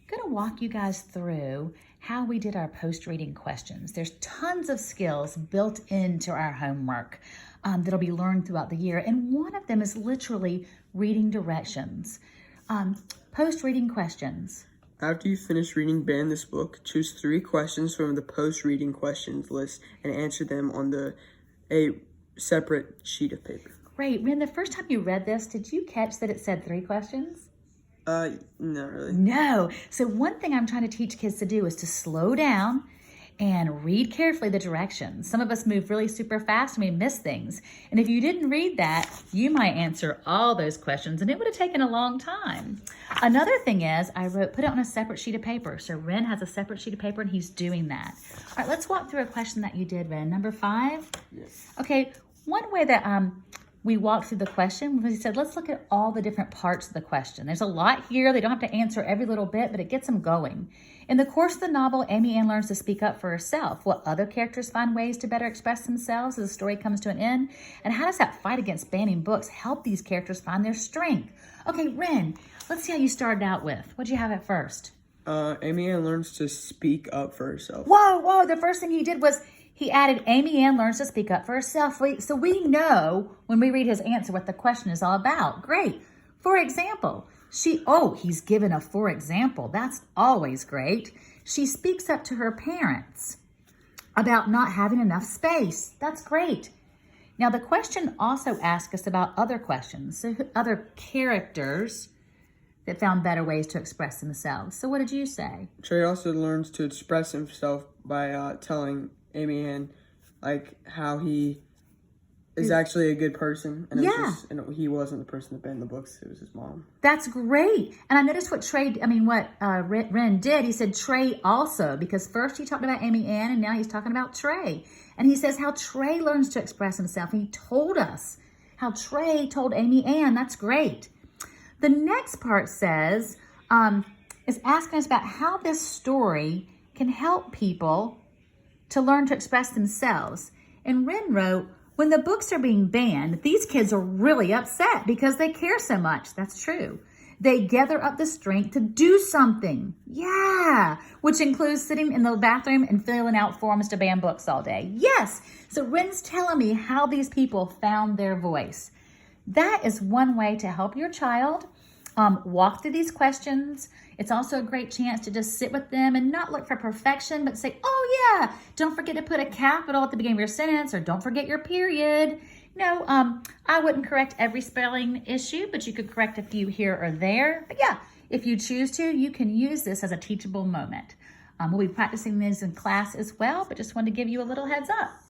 going to walk you guys through how we did our post-reading questions. There's tons of skills built into our homework that'll be learned throughout the year. And one of them is literally reading directions. Post-reading questions. After you finish reading Ban This Book, choose 3 questions from the post-reading questions list and answer them on a separate sheet of paper. Great. Ren, the first time you read this, did you catch that it said 3 questions? Not really. No. So one thing I'm trying to teach kids to do is to slow down and read carefully the directions. Some of us move really super fast and we miss things. And if you didn't read that, you might answer all those questions and it would have taken a long time. Another thing is I put it on a separate sheet of paper. So Ren has a separate sheet of paper and he's doing that. All right, let's walk through a question that you did, Ren. Number 5? Yes. Okay, one way that we walked through the question was he said, let's look at all the different parts of the question. There's a lot here. They don't have to answer every little bit, but it gets them going. In the course of the novel, Amy Ann learns to speak up for herself. What other characters find ways to better express themselves as the story comes to an end? And how does that fight against banning books help these characters find their strength? Okay, Ren, let's see how you started out with. What'd you have at first? Amy Ann learns to speak up for herself. Whoa, the first thing he did was he added Amy Ann learns to speak up for herself. So we know when we read his answer what the question is all about. Great. For example, he's given a for example. That's always great. She speaks up to her parents about not having enough space. That's great. Now the question also asks us about other questions, so other characters that found better ways to express themselves. So what did you say? Trey also learns to express himself by telling Amy Ann how he is actually a good person, and he wasn't the person that banned the books. It was his mom. That's great. And I noticed what Ren did. He said Trey also, because first he talked about Amy Ann, and now he's talking about Trey. And he says how Trey learns to express himself. And he told us how Trey told Amy Ann. That's great. The next part says, is asking us about how this story can help people to learn to express themselves. And Ren wrote, when the books are being banned, these kids are really upset because they care so much. That's true. They gather up the strength to do something. Yeah, which includes sitting in the bathroom and filling out forms to ban books all day. Yes, so Ren's telling me how these people found their voice. That is one way to help your child walk through these questions. It's also a great chance to just sit with them and not look for perfection, but say, oh yeah, don't forget to put a capital at the beginning of your sentence, or don't forget your period. No, I wouldn't correct every spelling issue, but you could correct a few here or there. But yeah, if you choose to, you can use this as a teachable moment. We'll be practicing this in class as well, but just wanted to give you a little heads up.